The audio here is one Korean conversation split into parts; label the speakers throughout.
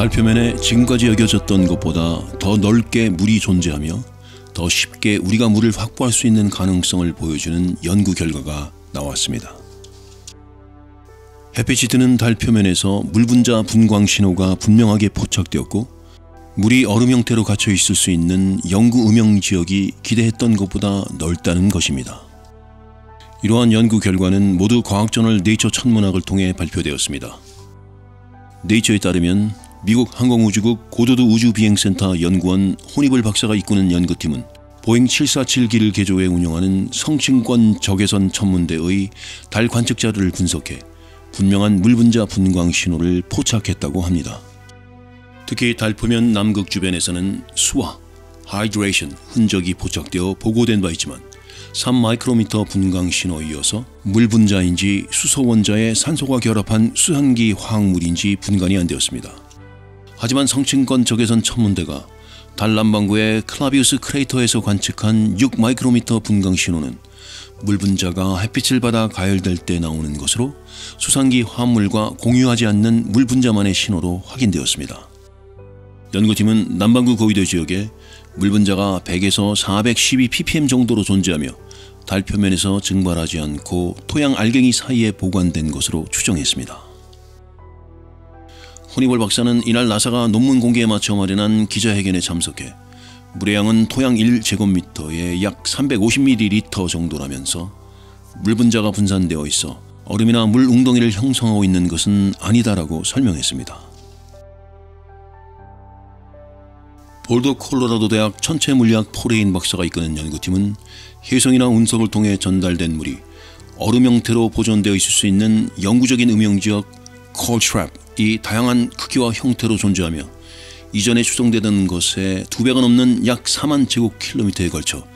Speaker 1: 달 표면에 지금까지 여겨졌던 것보다 더 넓게 물이 존재하며 더 쉽게 우리가 물을 확보할 수 있는 가능성을 보여주는 연구 결과가 나왔습니다. 햇빛이 드는 달 표면에서 물 분자 분광 신호가 분명하게 포착되었고 물이 얼음 형태로 갇혀 있을 수 있는 영구 음영 지역이 기대했던 것보다 넓다는 것입니다. 이러한 연구 결과는 모두 과학저널 네이처 천문학을 통해 발표되었습니다. 네이처에 따르면 미국 항공우주국 고도드 우주비행센터 연구원 호니벌 박사가 이끄는 연구팀은 보잉 747기를 개조해 운영하는 성층권 적외선 천문대의 달 관측 자료를 분석해 분명한 물분자 분광 신호를 포착했다고 합니다. 특히 달 표면 남극 주변에서는 수화, 하이드레이션 흔적이 포착되어 보고된 바 있지만 3마이크로미터 분광 신호에 이어서 물 분자인지 수소 원자에 산소가 결합한 수산기 화학물인지 분간이 안 되었습니다. 하지만 성층권 적외선 천문대가 달 남반구의 클라비우스 크레이터에서 관측한 6마이크로미터 분광 신호는 물 분자가 햇빛을 받아 가열될 때 나오는 것으로 수산기 화합물과 공유하지 않는 물 분자만의 신호로 확인되었습니다. 연구팀은 남반구 고위도 지역에 물 분자가 100에서 412ppm 정도로 존재하며 달 표면에서 증발하지 않고 토양 알갱이 사이에 보관된 것으로 추정했습니다. 호니벌 박사는 이날 나사가 논문 공개에 맞춰 마련한 기자회견에 참석해 물의 양은 토양 1제곱미터에 약 350ml 정도라면서 물 분자가 분산되어 있어 얼음이나 물 웅덩이를 형성하고 있는 것은 아니다라고 설명했습니다. 볼더 콜로라도 대학 천체물리학 포레인 박사가 이끄는 연구팀은 해성이나 운석을 통해 전달된 물이 얼음 형태로 보존되어 있을 수 있는 영구적인 음영지역 콜트랩이 다양한 크기와 형태로 존재하며 이전에 추정되던 것의 2배가 넘는 약 4만 제곱킬로미터에 걸쳐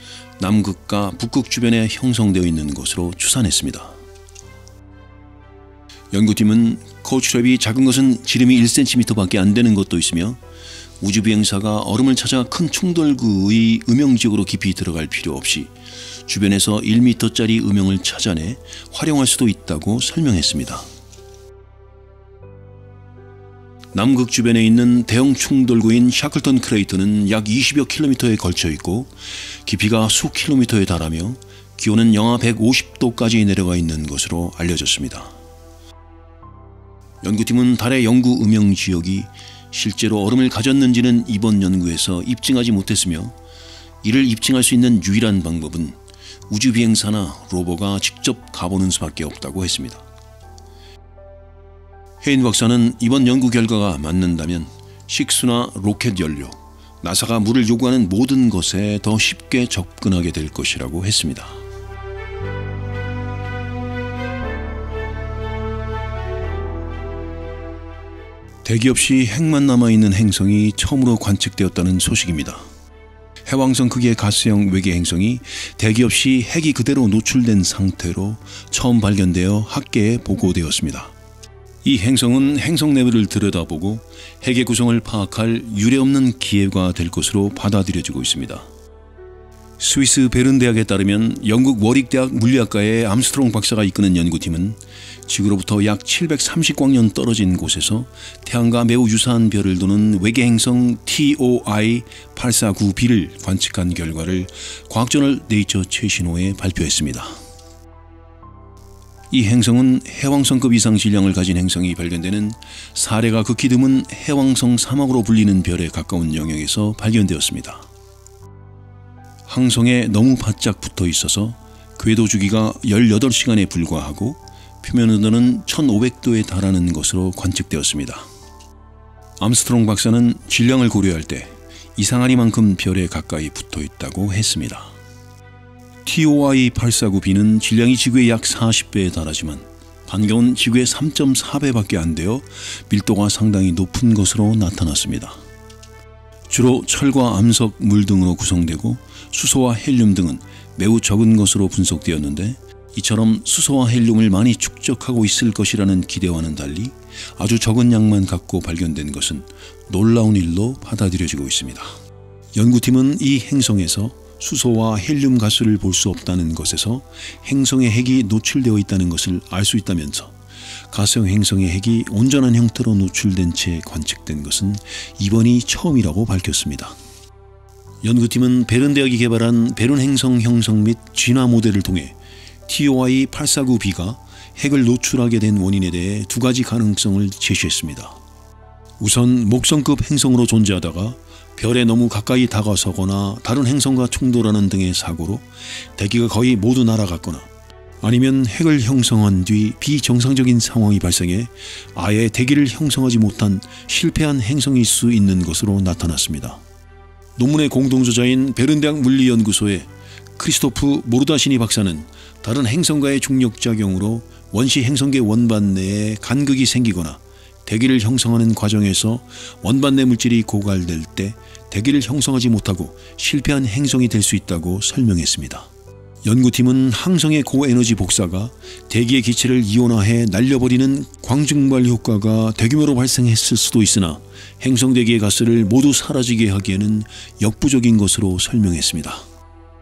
Speaker 1: 남극과 북극 주변에 형성되어 있는 것으로 추산했습니다. 연구팀은 콜트랩이 작은 것은 지름이 1cm밖에 안 되는 것도 있으며 우주비행사가 얼음을 찾아 큰 충돌구의 음영지역으로 깊이 들어갈 필요 없이 주변에서 1m짜리 음영을 찾아내 활용할 수도 있다고 설명했습니다. 남극 주변에 있는 대형 충돌구인 샤클턴 크레이터는 약 20여 킬로미터에 걸쳐 있고 깊이가 수 킬로미터에 달하며 기온은 영하 150도까지 내려가 있는 것으로 알려졌습니다. 연구팀은 달의 영구 음영 지역이 실제로 얼음을 가졌는지는 이번 연구에서 입증하지 못했으며 이를 입증할 수 있는 유일한 방법은 우주비행사나 로버가 직접 가보는 수밖에 없다고 했습니다. 헤인 박사는 이번 연구 결과가 맞는다면 식수나 로켓 연료, 나사가 물을 요구하는 모든 것에 더 쉽게 접근하게 될 것이라고 했습니다. 대기 없이 핵만 남아있는 행성이 처음으로 관측되었다는 소식입니다. 해왕성 크기의 가스형 외계 행성이 대기 없이 핵이 그대로 노출된 상태로 처음 발견되어 학계에 보고되었습니다. 이 행성은 행성 내부를 들여다보고 핵의 구성을 파악할 유례없는 기회가 될 것으로 받아들여지고 있습니다. 스위스 베른 대학에 따르면 영국 워릭대학 물리학과의 암스트롱 박사가 이끄는 연구팀은 지구로부터 약 730광년 떨어진 곳에서 태양과 매우 유사한 별을 도는 외계 행성 TOI 849b를 관측한 결과를 과학저널 네이처 최신호에 발표했습니다. 이 행성은 해왕성급 이상 질량을 가진 행성이 발견되는 사례가 극히 드문 해왕성 3호로 불리는 별에 가까운 영역에서 발견되었습니다. 항성에 너무 바짝 붙어 있어서 궤도 주기가 18시간에 불과하고 표면 온도는 1500도에 달하는 것으로 관측되었습니다. 암스트롱 박사는 질량을 고려할 때 이상하리만큼 별에 가까이 붙어 있다고 했습니다. TOI 849b는 질량이 지구의 약 40배에 달하지만 반경은 지구의 3.4배밖에 안 되어 밀도가 상당히 높은 것으로 나타났습니다. 주로 철과 암석, 물 등으로 구성되고 수소와 헬륨 등은 매우 적은 것으로 분석되었는데 이처럼 수소와 헬륨을 많이 축적하고 있을 것이라는 기대와는 달리 아주 적은 양만 갖고 발견된 것은 놀라운 일로 받아들여지고 있습니다. 연구팀은 이 행성에서 수소와 헬륨 가스를 볼 수 없다는 것에서 행성의 핵이 노출되어 있다는 것을 알 수 있다면서 가스형 행성의 핵이 온전한 형태로 노출된 채 관측된 것은 이번이 처음이라고 밝혔습니다. 연구팀은 베른 대학이 개발한 베른 행성 형성 및 진화 모델을 통해 TOI-849b가 핵을 노출하게 된 원인에 대해 두 가지 가능성을 제시했습니다. 우선 목성급 행성으로 존재하다가 별에 너무 가까이 다가서거나 다른 행성과 충돌하는 등의 사고로 대기가 거의 모두 날아갔거나, 아니면 핵을 형성한 뒤 비정상적인 상황이 발생해 아예 대기를 형성하지 못한 실패한 행성일 수 있는 것으로 나타났습니다. 논문의 공동저자인 베른대학 물리연구소의 크리스토프 모르다시니 박사는 다른 행성과의 중력작용으로 원시 행성계 원반 내에 간극이 생기거나 대기를 형성하는 과정에서 원반 내 물질이 고갈될 때 대기를 형성하지 못하고 실패한 행성이 될 수 있다고 설명했습니다. 연구팀은 항성의 고에너지 복사가 대기의 기체를 이온화해 날려버리는 광증발 효과가 대규모로 발생했을 수도 있으나 행성 대기의 가스를 모두 사라지게 하기에는 역부족인 것으로 설명했습니다.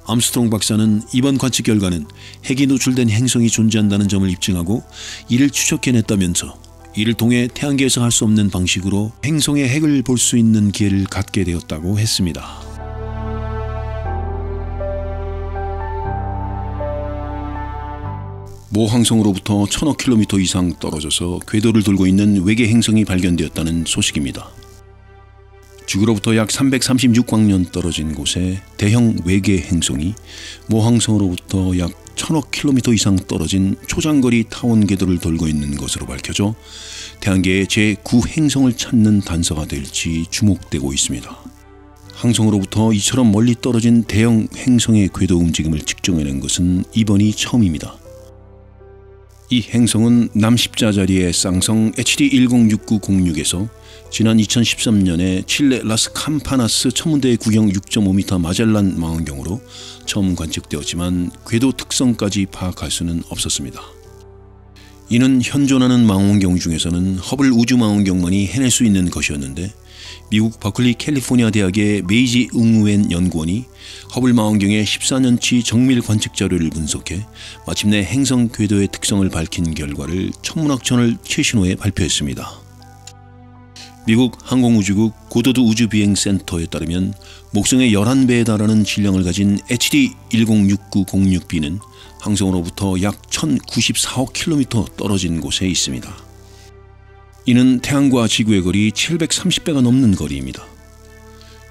Speaker 1: 암스트롱 박사는 이번 관측 결과는 핵이 노출된 행성이 존재한다는 점을 입증하고 이를 추적해냈다면서 이를 통해 태양계에서 할 수 없는 방식으로 행성의 핵을 볼 수 있는 기회를 갖게 되었다고 했습니다. 모 항성으로부터 1000억 킬로미터 이상 떨어져서 궤도를 돌고 있는 외계 행성이 발견되었다는 소식입니다. 지구로부터 약 336광년 떨어진 곳에 대형 외계 행성이 모 항성으로부터 약 1000억 킬로미터 이상 떨어진 초장거리 타원 궤도를 돌고 있는 것으로 밝혀져 태양계의 제9 행성을 찾는 단서가 될지 주목되고 있습니다. 항성으로부터 이처럼 멀리 떨어진 대형 행성의 궤도 움직임을 측정해낸 것은 이번이 처음입니다. 이 행성은 남십자자리의 쌍성 HD106906에서 지난 2013년에 칠레 라스 캠파나스 천문대의 구경 6.5m 마젤란 망원경으로 처음 관측되었지만 궤도 특성까지 파악할 수는 없었습니다. 이는 현존하는 망원경 중에서는 허블 우주망원경만이 해낼 수 있는 것이었는데, 미국 버클리 캘리포니아 대학의 메이지 응우엔 연구원이 허블 망원경의 14년치 정밀 관측 자료를 분석해 마침내 행성 궤도의 특성을 밝힌 결과를 천문학 저널 최신호에 발표했습니다. 미국 항공우주국 고도드 우주비행센터에 따르면 목성의 11배에 달하는 질량을 가진 HD106906b는 항성으로부터 약 1094억 킬로미터 떨어진 곳에 있습니다. 이는 태양과 지구의 거리 730배가 넘는 거리입니다.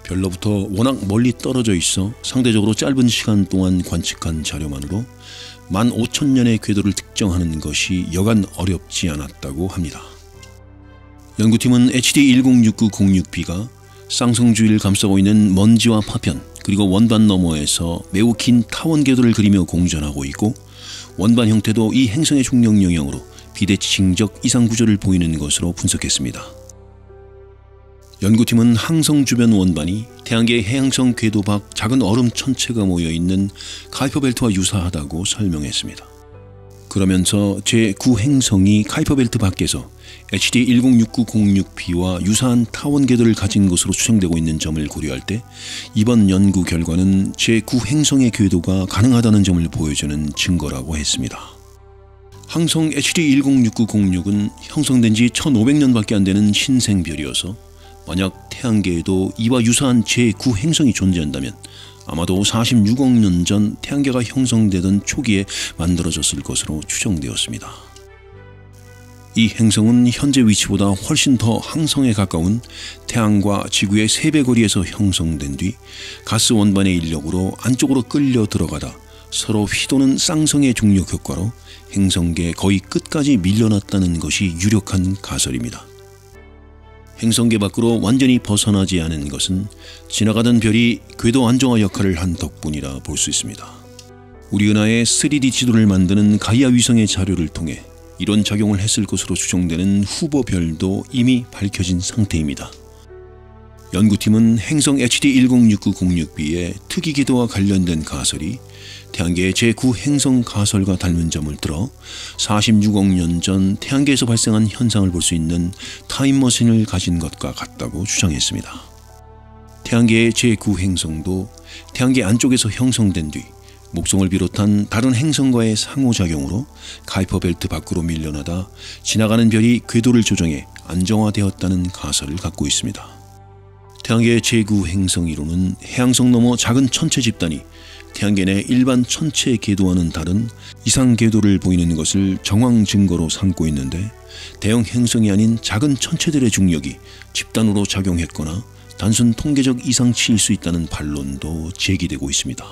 Speaker 1: 별로부터 워낙 멀리 떨어져 있어 상대적으로 짧은 시간 동안 관측한 자료만으로 15,000년의 궤도를 특정하는 것이 여간 어렵지 않았다고 합니다. 연구팀은 HD106906b가 쌍성 주위를 감싸고 있는 먼지와 파편, 그리고 원반 너머에서 매우 긴 타원 궤도를 그리며 공전하고 있고, 원반 형태도 이 행성의 중력 영향으로 비대칭적 이상 구조를 보이는 것으로 분석했습니다. 연구팀은 항성 주변 원반이 태양계의 해양성 궤도 밖 작은 얼음 천체가 모여있는 카이퍼 벨트와 유사하다고 설명했습니다. 그러면서 제9 행성이 카이퍼 벨트 밖에서 HD106906b와 유사한 타원 궤도를 가진 것으로 추정되고 있는 점을 고려할 때 이번 연구 결과는 제9 행성의 궤도가 가능하다는 점을 보여주는 증거라고 했습니다. 항성 HD106906은 형성된 지 1500년밖에 안 되는 신생별이어서 만약 태양계에도 이와 유사한 제9 행성이 존재한다면 아마도 46억 년 전 태양계가 형성되던 초기에 만들어졌을 것으로 추정되었습니다. 이 행성은 현재 위치보다 훨씬 더 항성에 가까운 태양과 지구의 3배 거리에서 형성된 뒤 가스 원반의 인력으로 안쪽으로 끌려 들어가다 서로 휘도는 쌍성의 중력 효과로 행성계 거의 끝까지 밀려났다는 것이 유력한 가설입니다. 행성계 밖으로 완전히 벗어나지 않은 것은 지나가던 별이 궤도 안정화 역할을 한 덕분이라 볼 수 있습니다. 우리 은하의 3D 지도를 만드는 가이아 위성의 자료를 통해 이런 작용을 했을 것으로 추정되는 후보 별도 이미 밝혀진 상태입니다. 연구팀은 행성 HD106906b의 특이 궤도와 관련된 가설이 태양계의 제9 행성 가설과 닮은 점을 들어 46억 년 전 태양계에서 발생한 현상을 볼 수 있는 타임머신을 가진 것과 같다고 주장했습니다. 태양계의 제9 행성도 태양계 안쪽에서 형성된 뒤 목성을 비롯한 다른 행성과의 상호작용으로 카이퍼 벨트 밖으로 밀려나다 지나가는 별이 궤도를 조정해 안정화되었다는 가설을 갖고 있습니다. 태양계의 제9 행성 1호는 해왕성 너머 작은 천체 집단이 태양계 내 일반 천체 궤도와는 다른 이상 궤도를 보이는 것을 정황 증거로 삼고 있는데, 대형 행성이 아닌 작은 천체들의 중력이 집단으로 작용했거나 단순 통계적 이상치일 수 있다는 반론도 제기되고 있습니다.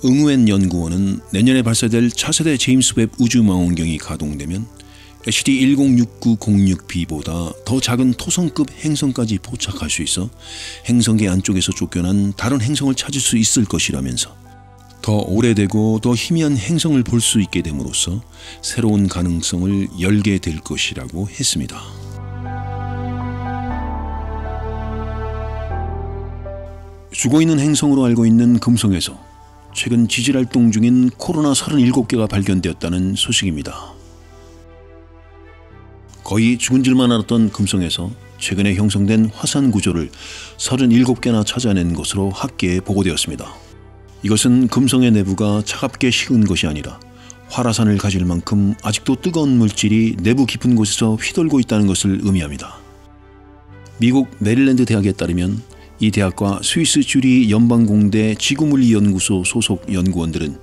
Speaker 1: 응우엔 연구원은 내년에 발사될 차세대 제임스 웹 우주망원경이 가동되면 HD 106906b보다 더 작은 토성급 행성까지 포착할 수 있어 행성계 안쪽에서 쫓겨난 다른 행성을 찾을 수 있을 것이라면서 더 오래되고 더 희미한 행성을 볼 수 있게 됨으로써 새로운 가능성을 열게 될 것이라고 했습니다. 죽어있는 행성으로 알고 있는 금성에서 최근 지질활동 중인 코로나 37개가 발견되었다는 소식입니다. 거의 죽은 줄만 알았던 금성에서 최근에 형성된 화산 구조를 37개나 찾아낸 것으로 학계에 보고되었습니다. 이것은 금성의 내부가 차갑게 식은 것이 아니라 활화산을 가질 만큼 아직도 뜨거운 물질이 내부 깊은 곳에서 휘돌고 있다는 것을 의미합니다. 미국 메릴랜드 대학에 따르면 이 대학과 스위스 쥬리 연방공대 지구물리연구소 소속 연구원들은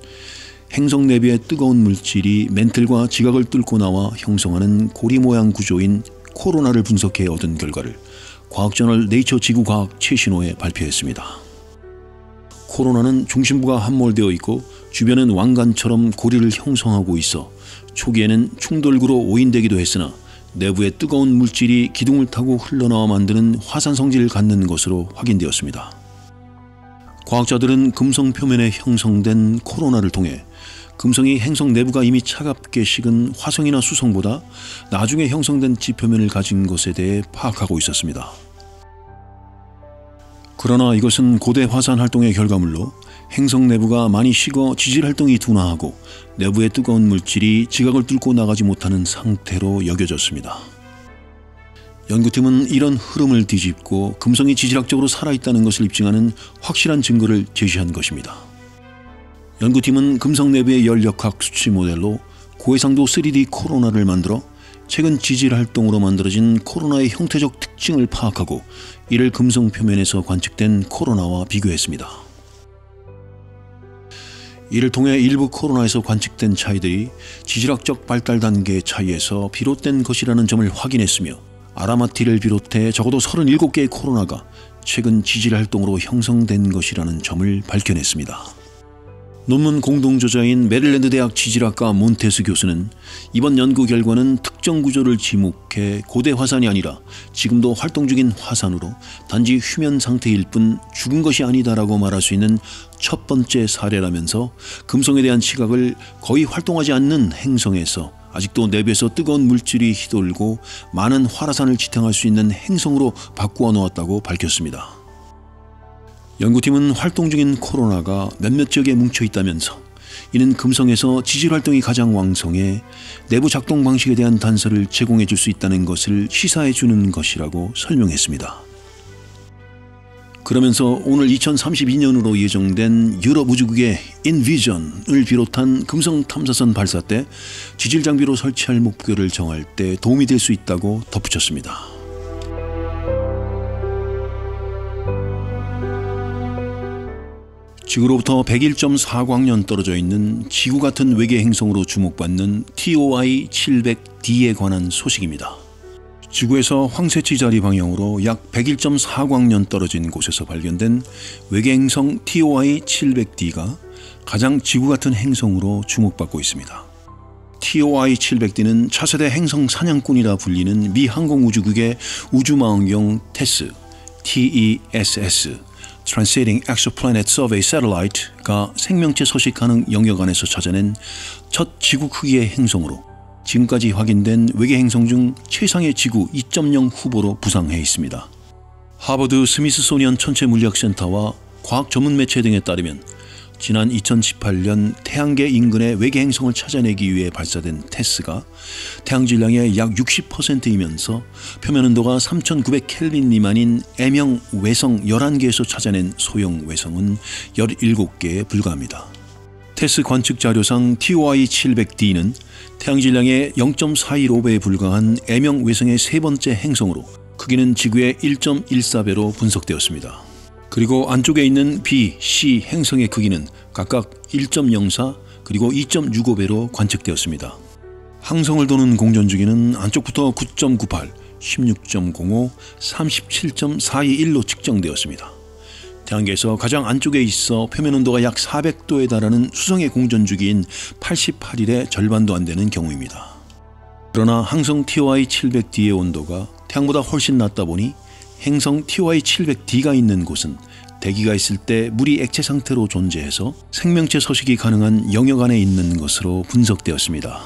Speaker 1: 행성 내부의 뜨거운 물질이 멘틀과 지각을 뚫고 나와 형성하는 고리 모양 구조인 코로나를 분석해 얻은 결과를 과학저널 네이처 지구과학 최신호에 발표했습니다. 코로나는 중심부가 함몰되어 있고 주변은 왕관처럼 고리를 형성하고 있어 초기에는 충돌구로 오인되기도 했으나 내부의 뜨거운 물질이 기둥을 타고 흘러나와 만드는 화산 성질을 갖는 것으로 확인되었습니다. 과학자들은 금성 표면에 형성된 코로나를 통해 금성이 행성 내부가 이미 차갑게 식은 화성이나 수성보다 나중에 형성된 지표면을 가진 것에 대해 파악하고 있었습니다. 그러나 이것은 고대 화산 활동의 결과물로 행성 내부가 많이 식어 지질 활동이 둔화하고 내부의 뜨거운 물질이 지각을 뚫고 나가지 못하는 상태로 여겨졌습니다. 연구팀은 이런 흐름을 뒤집고 금성이 지질학적으로 살아있다는 것을 입증하는 확실한 증거를 제시한 것입니다. 연구팀은 금성 내부의 열역학 수치 모델로 고해상도 3D 코로나를 만들어 최근 지질 활동으로 만들어진 코로나의 형태적 특징을 파악하고 이를 금성 표면에서 관측된 코로나와 비교했습니다. 이를 통해 일부 코로나에서 관측된 차이들이 지질학적 발달 단계의 차이에서 비롯된 것이라는 점을 확인했으며 아라마티를 비롯해 적어도 37개의 코로나가 최근 지질 활동으로 형성된 것이라는 점을 밝혀냈습니다. 논문 공동저자인 메릴랜드 대학 지질학과 몬테스 교수는 이번 연구 결과는 특정 구조를 지목해 고대 화산이 아니라 지금도 활동 중인 화산으로 단지 휴면 상태일 뿐 죽은 것이 아니다라고 말할 수 있는 첫 번째 사례라면서 금성에 대한 시각을 거의 활동하지 않는 행성에서 아직도 내부에서 뜨거운 물질이 휘돌고 많은 활화산을 지탱할 수 있는 행성으로 바꾸어 놓았다고 밝혔습니다. 연구팀은 활동 중인 코로나가 몇몇 지역에 뭉쳐 있다면서 이는 금성에서 지질 활동이 가장 왕성해 내부 작동 방식에 대한 단서를 제공해 줄 수 있다는 것을 시사해 주는 것이라고 설명했습니다. 그러면서 오늘 2032년으로 예정된 유럽 우주국의 인비전을 비롯한 금성 탐사선 발사 때 지질 장비로 설치할 목표를 정할 때 도움이 될 수 있다고 덧붙였습니다. 지구로부터 101.4광년 떨어져 있는 지구 같은 외계 행성으로 주목받는 TOI 700D에 관한 소식입니다. 지구에서 황새치 자리 방향으로 약 101.4광년 떨어진 곳에서 발견된 외계 행성 TOI 700D가 가장 지구 같은 행성으로 주목받고 있습니다. TOI 700D는 차세대 행성 사냥꾼이라 불리는 미 항공우주국의 우주망원경 TESS Transiting Exoplanet Survey Satellite가 생명체 서식 가능 영역 안에서 찾아낸 첫 지구 크기의 행성으로 지금까지 확인된 외계 행성 중 최상의 지구 2.0 후보로 부상해 있습니다. 하버드 스미스소니언 천체물리학센터와 과학 전문 매체 등에 따르면 지난 2018년 태양계 인근의 외계 행성을 찾아내기 위해 발사된 테스가 태양 질량의 약 60%이면서 표면 온도가 3900켈빈 미만인 M형 외성 11개에서 찾아낸 소형 외성은 17개에 불과합니다. 테스 관측 자료상 TOI-700D는 태양 질량의 0.415배에 불과한 M형 외성의 세 번째 행성으로 크기는 지구의 1.14배로 분석되었습니다. 그리고 안쪽에 있는 B, C 행성의 크기는 각각 1.04 그리고 2.65배로 관측되었습니다. 항성을 도는 공전 주기는 안쪽부터 9.98, 16.05, 37.421로 측정되었습니다. 태양계에서 가장 안쪽에 있어 표면 온도가 약 400도에 달하는 수성의 공전 주기인 88일의 절반도 안 되는 경우입니다. 그러나 항성 TOI-700D의 온도가 태양보다 훨씬 낮다 보니 행성 TOI-700D가 있는 곳은 대기가 있을 때 물이 액체 상태로 존재해서 생명체 서식이 가능한 영역 안에 있는 것으로 분석되었습니다.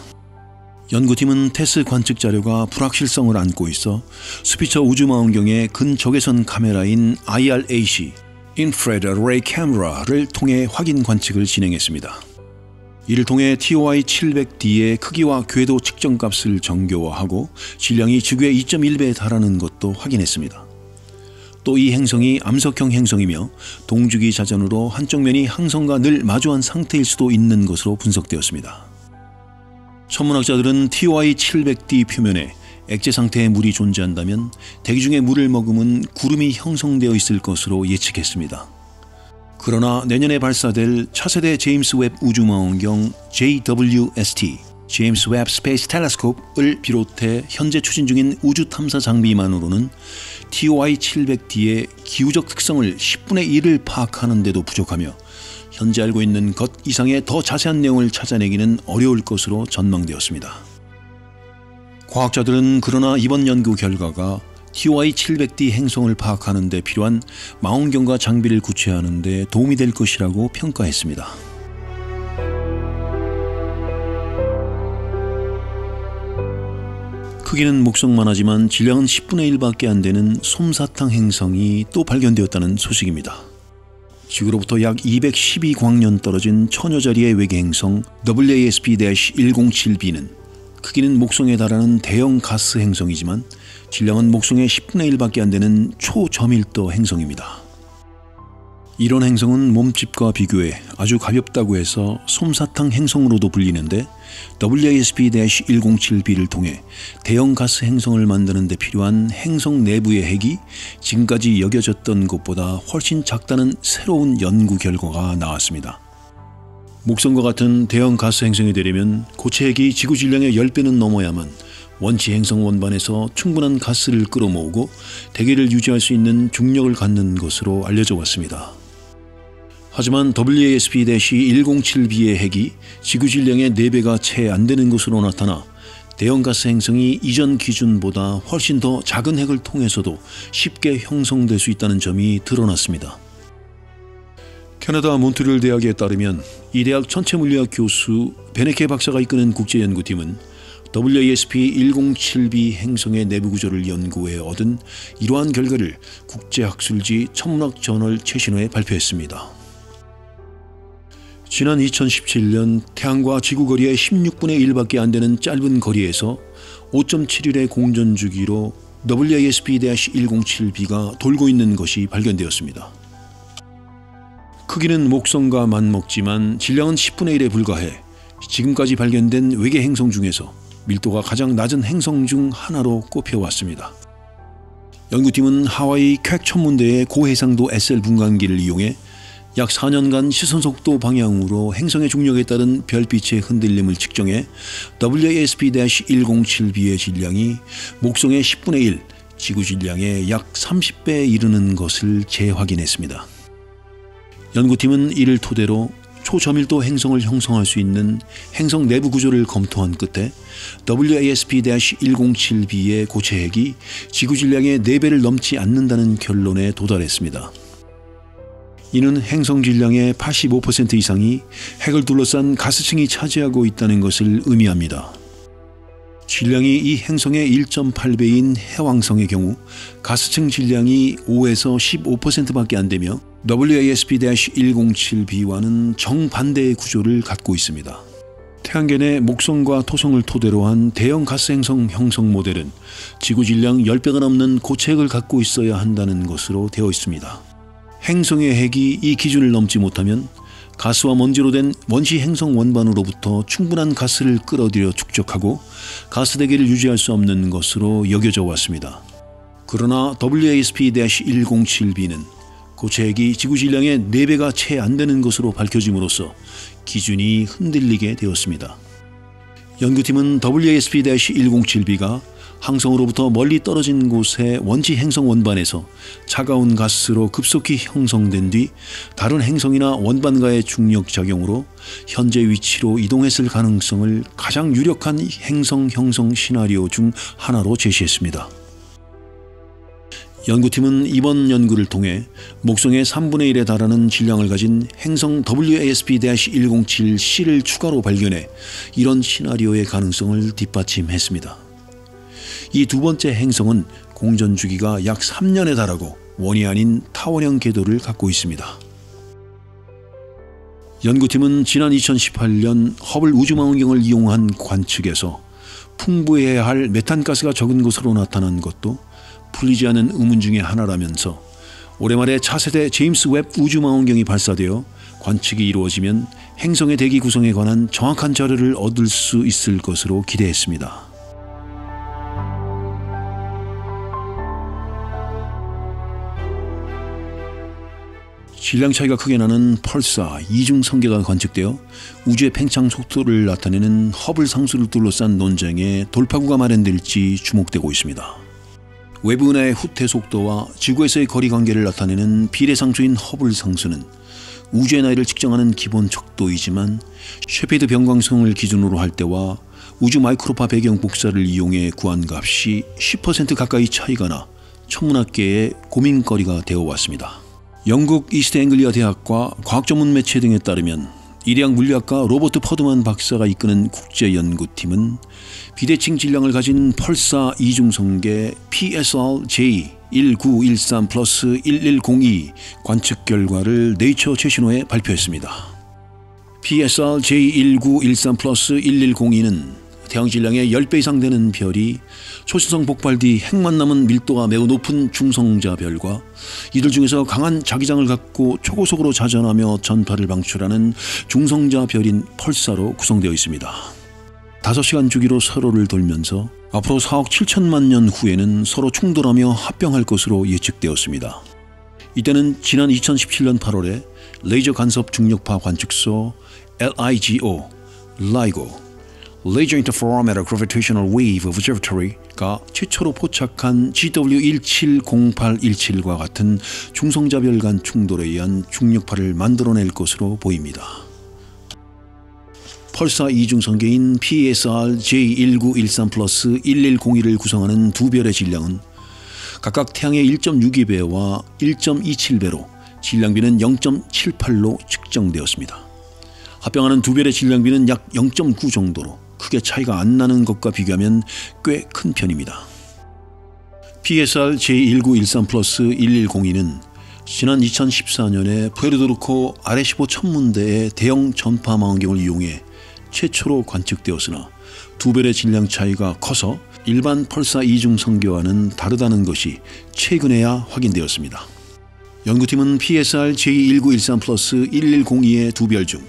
Speaker 1: 연구팀은 테스 관측 자료가 불확실성을 안고 있어 스피처 우주망원경의 근적외선 카메라인 IRAC (Infrared Array Camera)를 통해 확인 관측을 진행했습니다. 이를 통해 TOI-700D의 크기와 궤도 측정값을 정교화하고 질량이 지구의 2.1배에 달하는 것도 확인했습니다. 또 이 행성이 암석형 행성이며 동주기 자전으로 한쪽 면이 항성과 늘 마주한 상태일 수도 있는 것으로 분석되었습니다. 천문학자들은 TOI-700D 표면에 액체 상태의 물이 존재한다면 대기 중에 물을 머금은 구름이 형성되어 있을 것으로 예측했습니다. 그러나 내년에 발사될 차세대 제임스 웹 우주망원경 JWST 제임스 웹 스페이스 텔레스콥을 비롯해 현재 추진 중인 우주 탐사 장비만으로는 TOI-700D의 기후적 특성을 10분의 1을 파악하는 데도 부족하며 현재 알고 있는 것 이상의 더 자세한 내용을 찾아내기는 어려울 것으로 전망되었습니다. 과학자들은 그러나 이번 연구 결과가 TOI-700D 행성을 파악하는 데 필요한 망원경과 장비를 구체화하는 데 도움이 될 것이라고 평가했습니다. 크기는 목성만 하지만 질량은 10분의 1밖에 안 되는 솜사탕 행성이 또 발견되었다는 소식입니다. 지구로부터 약 212광년 떨어진 처녀자리의 외계 행성 WASP-107b는 크기는 목성에 달하는 대형 가스 행성이지만 질량은 목성의 10분의 1밖에 안 되는 초저밀도 행성입니다. 이런 행성은 몸집과 비교해 아주 가볍다고 해서 솜사탕 행성으로도 불리는데 WASP-107b를 통해 대형 가스 행성을 만드는 데 필요한 행성 내부의 핵이 지금까지 여겨졌던 것보다 훨씬 작다는 새로운 연구 결과가 나왔습니다. 목성과 같은 대형 가스 행성이 되려면 고체 핵이 지구 질량의 10배는 넘어야만 원시 행성 원반에서 충분한 가스를 끌어모으고 대기를 유지할 수 있는 중력을 갖는 것으로 알려져 왔습니다. 하지만 WASP-107b의 핵이 지구 질량의 4배가 채 안 되는 것으로 나타나 대형 가스 행성이 이전 기준보다 훨씬 더 작은 핵을 통해서도 쉽게 형성될 수 있다는 점이 드러났습니다. 캐나다 몬트리올 대학에 따르면 이 대학 천체물리학 교수 베네케 박사가 이끄는 국제연구팀은 WASP-107b 행성의 내부 구조를 연구해 얻은 이러한 결과를 국제학술지 천문학 저널 최신호에 발표했습니다. 지난 2017년 태양과 지구 거리의 16분의 1밖에 안 되는 짧은 거리에서 5.71의 공전 주기로 WASP-107b가 돌고 있는 것이 발견되었습니다. 크기는 목성과 맞먹지만 질량은 10분의 1에 불과해 지금까지 발견된 외계 행성 중에서 밀도가 가장 낮은 행성 중 하나로 꼽혀왔습니다. 연구팀은 하와이 퀘크 천문대의 고해상도 SL 분광기를 이용해 약 4년간 시선속도 방향으로 행성의 중력에 따른 별빛의 흔들림을 측정해 WASP-107b의 질량이 목성의 10분의 1, 지구 질량의 약 30배에 이르는 것을 재확인했습니다. 연구팀은 이를 토대로 초저밀도 행성을 형성할 수 있는 행성 내부 구조를 검토한 끝에 WASP-107b의 고체 핵이 지구 질량의 4배를 넘지 않는다는 결론에 도달했습니다. 이는 행성 질량의 85% 이상이 핵을 둘러싼 가스층이 차지하고 있다는 것을 의미합니다. 질량이 이 행성의 1.8배인 해왕성의 경우 가스층 질량이 5에서 15%밖에 안 되며 WASP-107b와는 정반대의 구조를 갖고 있습니다. 태양계 목성과 토성을 토대로 한 대형 가스 행성 형성 모델은 지구 질량 10배가 넘는 고체핵을 갖고 있어야 한다는 것으로 되어 있습니다. 행성의 핵이 이 기준을 넘지 못하면 가스와 먼지로 된 원시 행성 원반으로부터 충분한 가스를 끌어들여 축적하고 가스 대기를 유지할 수 없는 것으로 여겨져 왔습니다. 그러나 WASP-107b는 고체핵이 지구 질량의 4배가 채 안 되는 것으로 밝혀짐으로써 기준이 흔들리게 되었습니다. 연구팀은 WASP-107b가 항성으로부터 멀리 떨어진 곳의 원시 행성 원반에서 차가운 가스로 급속히 형성된 뒤 다른 행성이나 원반과의 중력 작용으로 현재 위치로 이동했을 가능성을 가장 유력한 행성 형성 시나리오 중 하나로 제시했습니다. 연구팀은 이번 연구를 통해 목성의 3분의 1에 달하는 질량을 가진 행성 WASP-107c를 추가로 발견해 이런 시나리오의 가능성을 뒷받침했습니다. 이 두 번째 행성은 공전 주기가 약 3년에 달하고 원이 아닌 타원형 궤도를 갖고 있습니다. 연구팀은 지난 2018년 허블 우주망원경을 이용한 관측에서 풍부해야 할 메탄가스가 적은 것으로 나타난 것도 풀리지 않은 의문 중의 하나라면서 올해 말에 차세대 제임스 웹 우주망원경이 발사되어 관측이 이루어지면 행성의 대기 구성에 관한 정확한 자료를 얻을 수 있을 것으로 기대했습니다. 질량 차이가 크게 나는 펄사 이중 성계가 관측되어 우주의 팽창 속도를 나타내는 허블 상수를 둘러싼 논쟁에 돌파구가 마련될지 주목되고 있습니다. 외부 은하의 후퇴 속도와 지구에서의 거리 관계를 나타내는 비례상수인 허블 상수는 우주의 나이를 측정하는 기본 척도이지만 셰피드 변광성을 기준으로 할 때와 우주 마이크로파 배경 복사를 이용해 구한 값이 10% 가까이 차이가 나 천문학계의 고민거리가 되어 왔습니다. 영국 이스트 앵글리아 대학과 과학 전문 매체 등에 따르면 일양 물리학가 로버트 퍼드만 박사가 이끄는 국제연구팀은 비대칭 질량을 가진 펄사 이중성계 PSR-J1913+1102 관측 결과를 네이처 최신호에 발표했습니다. PSR-J1913+1102는 태양 질량의 10배 이상 되는 별이 초신성 폭발 뒤 핵만 남은 밀도가 매우 높은 중성자 별과 이들 중에서 강한 자기장을 갖고 초고속으로 자전하며 전파를 방출하는 중성자 별인 펄사로 구성되어 있습니다. 5시간 주기로 서로를 돌면서 앞으로 4억 7천만 년 후에는 서로 충돌하며 합병할 것으로 예측되었습니다. 이때는 지난 2017년 8월에 레이저 간섭 중력파 관측소 LIGO, Laser Interferometer Gravitational Wave Observatory가 최초로 포착한 GW170817과 같은 중성자별 간 충돌에 의한 중력파를 만들어낼 것으로 보입니다. 펄사 이중성계인 PSR-J1913+1102를 구성하는 두 별의 질량은 각각 태양의 1.62배와 1.27배로 질량비는 0.78로 측정되었습니다. 합병하는 두 별의 질량비는 약 0.9 정도로 크게 차이가 안 나는 것과 비교하면 꽤 큰 편입니다. PSR-J1913+1102는 지난 2014년에 푸에르토리코 아레시보 천문대의 대형 전파 망원경을 이용해 최초로 관측되었으나 두 별의 질량 차이가 커서 일반 펄사 이중성계와는 다르다는 것이 최근에야 확인되었습니다. 연구팀은 PSR-J1913+1102의 두 별 중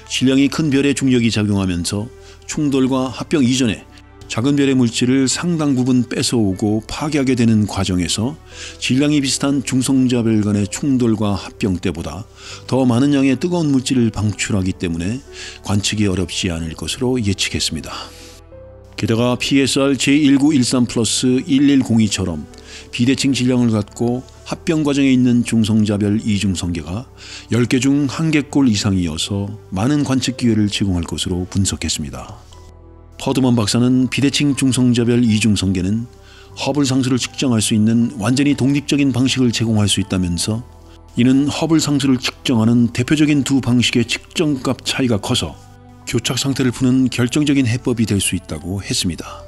Speaker 1: 질량이 큰 별의 중력이 작용하면서 충돌과 합병 이전에 작은 별의 물질을 상당 부분 뺏어오고 파괴하게 되는 과정에서 질량이 비슷한 중성자별 간의 충돌과 합병 때보다 더 많은 양의 뜨거운 물질을 방출하기 때문에 관측이 어렵지 않을 것으로 예측했습니다. 게다가 PSR-J1913+1102처럼 비대칭 질량을 갖고 합병 과정에 있는 중성자별 이중성계가 10개 중 1개꼴 이상이어서 많은 관측 기회를 제공할 것으로 분석했습니다. 퍼드먼 박사는 비대칭 중성자별 이중성계는 허블 상수를 측정할 수 있는 완전히 독립적인 방식을 제공할 수 있다면서 이는 허블 상수를 측정하는 대표적인 두 방식의 측정값 차이가 커서 교착 상태를 푸는 결정적인 해법이 될 수 있다고 했습니다.